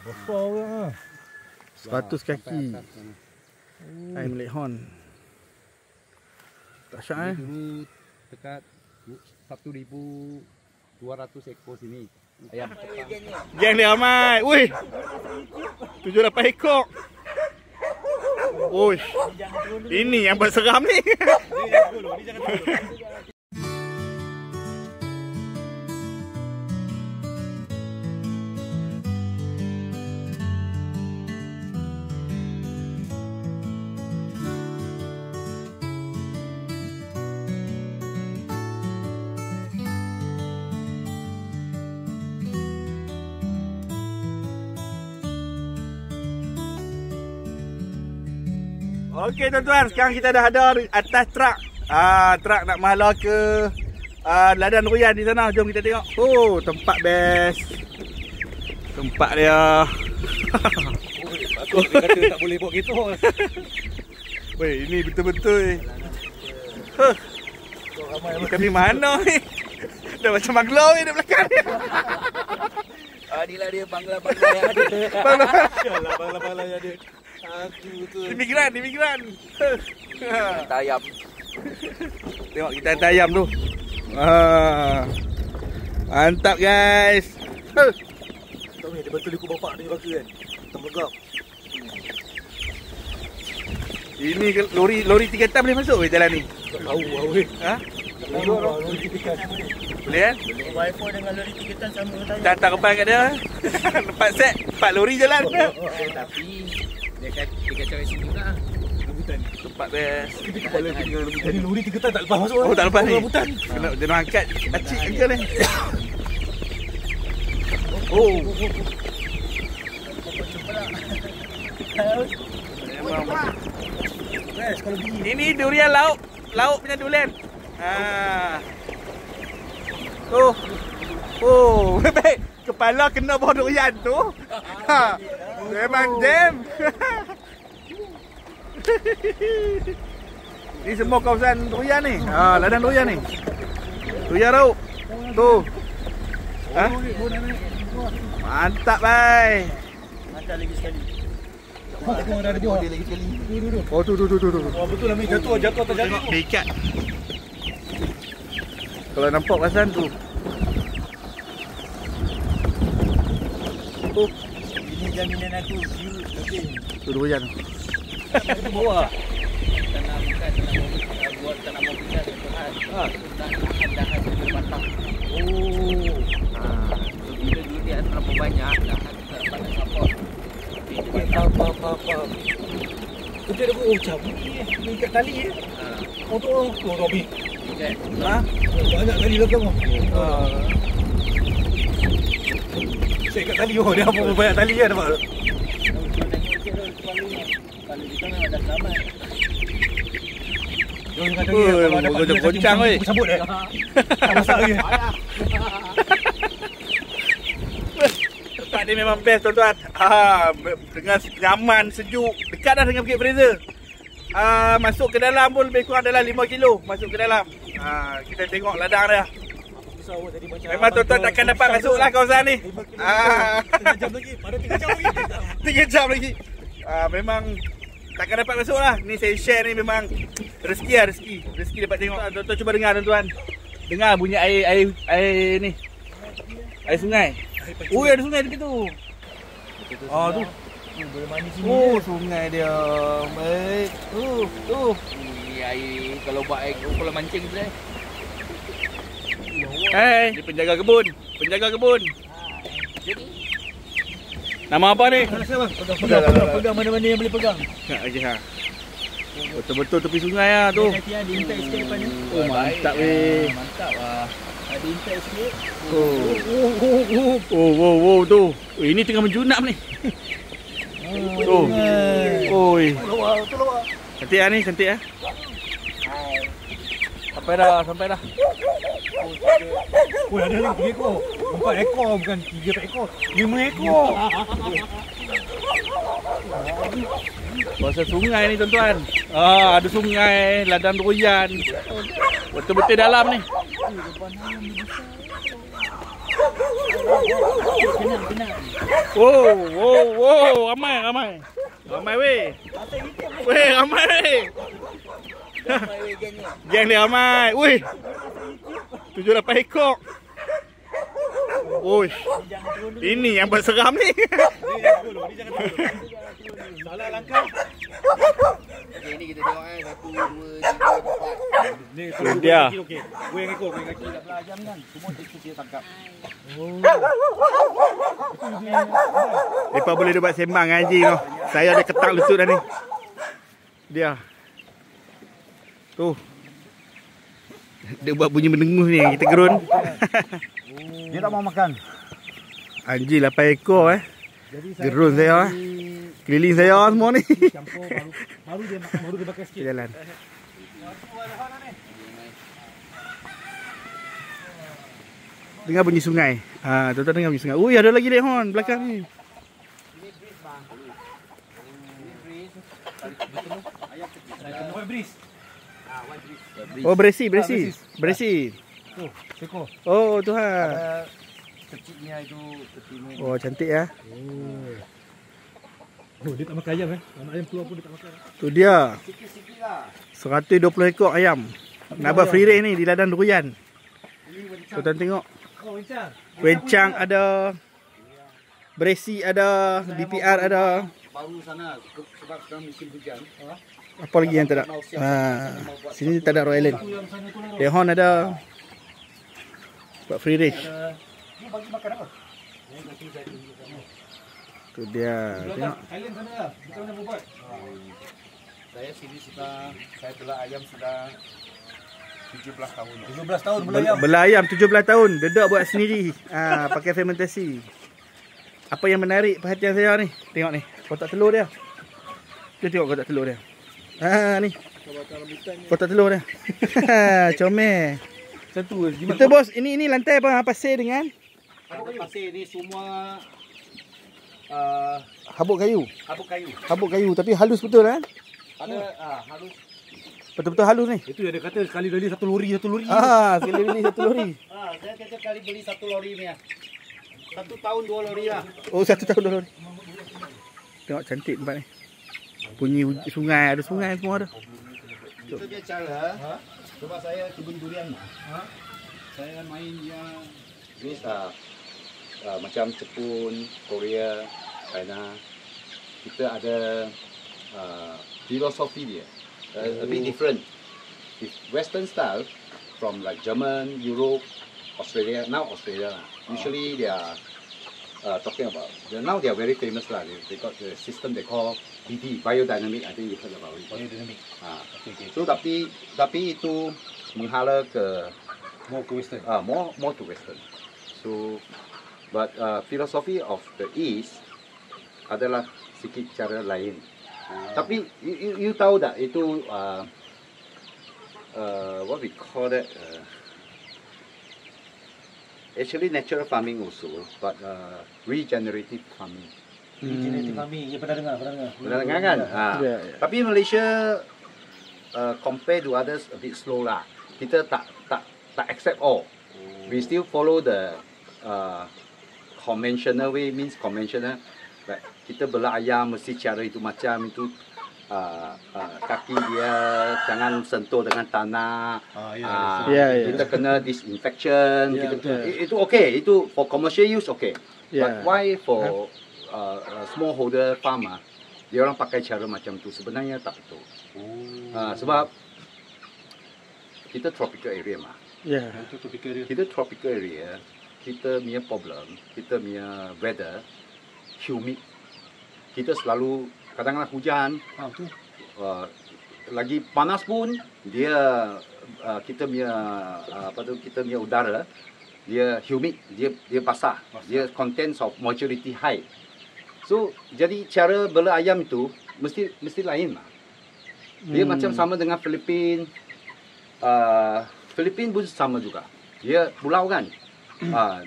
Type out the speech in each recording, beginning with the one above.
Besar ke? 100 kaki. Air melehon. Dahsyat Dulu dekat 1.200 ekor sini. Ayam Geng dia ramai. Wih. 7-8 ekor. Wih. Ini yang berseram ni. Okey tuan-tuan, sekarang kita dah ada atas truk. Truk nak menghala ke ladang durian di sana. Jom kita tengok. Oh, tempat best. Tempat dia. Dia kata tak boleh buat gitu. Weh, ini betul-betul. Kita ni mana ni? Dah macam banglau ni di belakang ni. inilah dia bangla-bangla yang ada. Bangla-bangla yang ada. Imigran. Tayam. Tengok kita hantar ayam tu. Mantap guys. Tahu ni dia betul ikut bapak dia baka kan. Terbegap. Ini lori 3 tan boleh masuk ke jalan ni? Tahu weh. Ha? Lori 3 tan. Boleh kan? Wi-Fi dengan lori 3 tan sama tadi. Dah hantar kepan kat dia. 4 set, 4 lori jalan. Tapi dia kata cari sini nak. Rambutan. Tempat best. Kita kepala kita dengan rambutan. Jadi lori 3 tan tak lepas masuk. Oh, tak lepas ni. Rambutan. Dia nak angkat acik angkat ni. Oh. Fresh kalau biji. Ini durian lauk. Lauk punya durian. Oh, baik. Kepala kena bawah durian tu. Memang jam. Ni semua kawasan durian ni. Ladang durian ni. Durian lauk. Tu. Mantap, bhai. Mantap lagi sekali. Tengok ada dia lagi sekali. Oh, tu. Oh, betul lah, jatuh atas jalan. Tengok ikat. Kalau nampak kawasan tu. Oh, Ini jaminan aku. Okey. tu durian. Itu bawah. Tanam buat tanam mobil Tuhan. Dahan dulu batang. Oh. Bila durian terlalu banyak, dahan tak dapat support. Faham. Kita ada macam ni ikat tali eh. Oh tu Robby. Kan? Banyak tali belakang. Saya ikat tali dia apa banyak tali kan nampak. Kalau kita memang dah selamat. Jom ikat tali kalau ada goncang weh. Sambut dah. Tak masak lagi. Tempat ni memang best tuan-tuan. Dengan nyaman, sejuk. Dekat dah dengan Bukit Fraser. Masuk ke dalam pun lebih kurang dalam 5 kilo. Masuk ke dalam. Kita tengok ladang dia. Memang tuan-tuan takkan dapat masuk lah kawasan ni. 3 jam lagi. Pada 3 jam lagi. 3 jam lagi. Memang takkan dapat masuk lah. Ni saya share ni memang rezeki lah, rezeki. Rezeki dapat tengok. Tuan-tuan cuba dengar tuan-tuan. Dengar bunyi air ni. Air sungai. Oh, ada sungai dekat tu. Tu. Boleh mandi sini. Oh, sungai dia. Baik. Tu. Ni air kalau buat air kalau mancing boleh. Hai, ni penjaga kebun. Jadi Nama apa ni? Pegang mana-mana yang boleh pegang. Okey ha. Betul-betul tepi sungai ah tu. Nanti ada intai sikit depan ni. Oh, mantap weh. Mantap lah. Ada intai sikit. Oh tu. Ini tengah menjunap ni. Tu. Oi. Tu lawa. Cantik ah ni, cantik ah. Sampai dah. Oh, ada lagi 3 ekor. 4 ekor bukan 3 ekor. 5 ekor. Kawasan sungai ni tuan-tuan. Ada sungai, ladang durian. Betul-betul dalam ni. Wow, ramai. Ramai weh. Weh, ramai weh. Geng dia ramai. Weh. 7-8 ekor. Oi. Ini yang berseram ni. Salah langkah. Okey, ni kita tengok 1, 2, 3, 4. Ni Tu dia. okey. Goyang ekor tak belah jam kan. Semua dia tangkap. Mereka boleh buat sembang dengan anjing tu. Saya ada ketak lutut dah ni. Dia. Tu. Dia buat bunyi mendengus ni. Kita gerun. Dia tak mau makan. Anjing 8 ekor Jadi Gerun saya keliling saya semua ni. campur baru dia makan, baru dia bakar sikit. Jalan. Dengar bunyi sungai. Tuan-tuan dengar bunyi sungai. Ui, ada lagi lehon belakang ni. White breeze. Oh, beresi. Tu, seko. Oh, Tuhan. Kecilnya itu kecilnya. Oh, cantik ya. Oh, dia tak makan ayam Anak ayam keluar pun dia tak makan. Tu dia. Sikit-sikit lah. 120 ekor ayam. Nak buat free range ni di ladang Durian. Tuan-tuan tengok. Oh, wencang. Wencang ada. Beresi ada. DPR ada. Baru sana sebab sekarang musim hujan. Apa lagi yang tak ada? Sini tak ada Royal Island. Dehon ada. Buat free range. Ni bagi makan apa? Tu dia. Tengok. Thailand sana lah. Macam mana buat? Saya sini saya belah ayam sudah 17 tahun. 17 tahun belah ayam. Belah ayam 17 tahun. Dedak buat sendiri. Pakai fermentasi. Apa yang menarik perhatian saya ni? Tengok ni. Kotak telur dia. Dia tengok kotak telur dia. Ni. Kotak telur dia. Comel. Satu. Kita bos, ini lantai apa? Pasir dengan Pasir ni semua habuk kayu. habuk kayu. Habuk kayu tapi halus betul kan? Ada halus. Betul-betul halus ni. Itu yang dia kata sekali beli satu lori. Sekali beli 1 lori. Saya kata kali beli 1 lori ni. 1 tahun 2 lori lah. Oh, 1 tahun 2 lori. Tengok cantik tempat ni. Bunyi sungai, ada sungai semua ada. Itu dia cara. Sebab saya kebun durian. Saya main yang jenis macam Jepun, Korea, China. Kita ada filosofi dia. A bit different. Western style from like German, Europe, Australia. Now Australia. Usually they are talking about. Now they are very famous lah. They got the system they call BD, biodynamic. I think you heard about it. Biodynamic. Okay. So tapi itu menghala ke More ke western. more to western. So but philosophy of the east adalah sikit cara lain. Tapi you tahu tak itu what we call that actually natural farming also, but regenerative farming. Regenerative farming. Ya, pernah dengar. Pernah dengar kan? Ya. Tapi Malaysia compare to others a bit slow lah. Kita tak accept all. We still follow the conventional way, means conventional. Like kita belah ayam mesti cara itu macam itu. Kaki dia jangan sentuh dengan tanah. Kita kena disinfection. Itu okay. Itu for commercial use okay. But why for smallholder farmer, dia orang pakai cara macam tu sebenarnya tak betul. Sebab kita tropical area mah. Kita tropical area, kita punya problem, kita punya weather humid. Kita selalu kadang-kadang hujan. Lagi panas pun dia kita punya udara dia humid, dia basah. Dia contents of moisture high. So jadi cara bela ayam itu mesti lain lah. Dia macam sama dengan Filipin. Filipin pun sama juga. Dia pulau kan.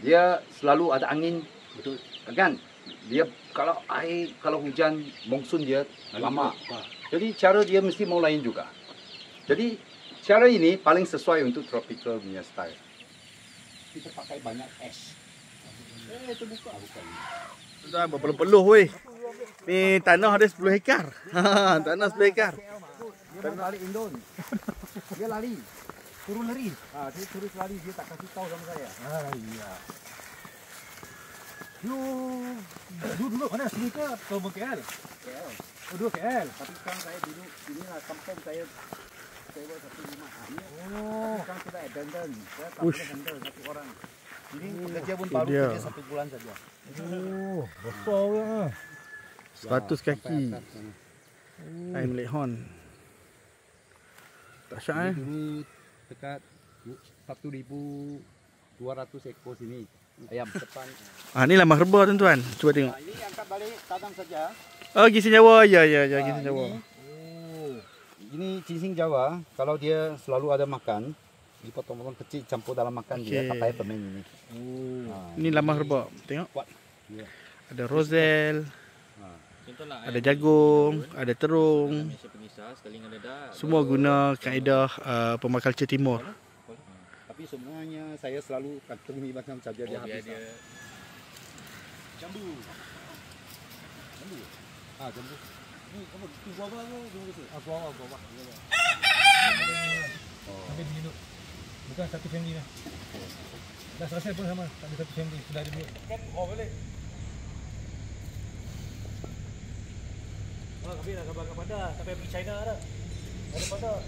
Dia selalu ada angin. Betul. Kan? Dia kalau hujan monsun dia lama. Jadi cara dia mesti mau lain juga. Jadi cara ini paling sesuai untuk tropical punya style. Kita pakai banyak es. Terbuka bukan. Tuan berpeluh-peluh weh. Ni tanah ada 10 hektar. Tanah 10 hektar. Dia mau balik Indon. Dia lari. Turun lari. Dia terus lari, dia tak kasih tahu sama saya. Iya. Dulu mana sini ke KL? KL. Oh, dulu KL. Tapi sekarang saya duduk inilah kampung saya sewa satu rumah. Sekarang kita abandon. Saya tak boleh handle satu orang. Ini pekerja pun baru kerja 1 bulan saja. Besar lah. 100 kaki. Air Melek Horn. Tak syak Dulu dekat 1,200 ekor sini. Ayam depan. Ni lambah rebah tuan-tuan. Cuba tengok. Ini angkat balik tanam saja. Oh, ginseng Jawa. Ya, ginseng Jawa. Ini ginseng Jawa. Kalau dia selalu ada makan, dipotong-potong kecil campur dalam makan dia pakai permen ini. Ini lambah rebah. Tengok. Ya. Ada rosel. Ada jagung, ada terung. Semua guna kaedah permaculture timur. Tapi semuanya saya selalu kantumi macam saja dia habis. Jambu. Jambu. Jambu. Ni apa? Guava ke jambu tu? Guava. Ambil minum. Bukan satu family dah. Dah selesai pun sama. Tak ada satu family. Sudah ada duit. Balik. Habis dah gambar kat Padar. Sampai pergi China dah. Ada Padar.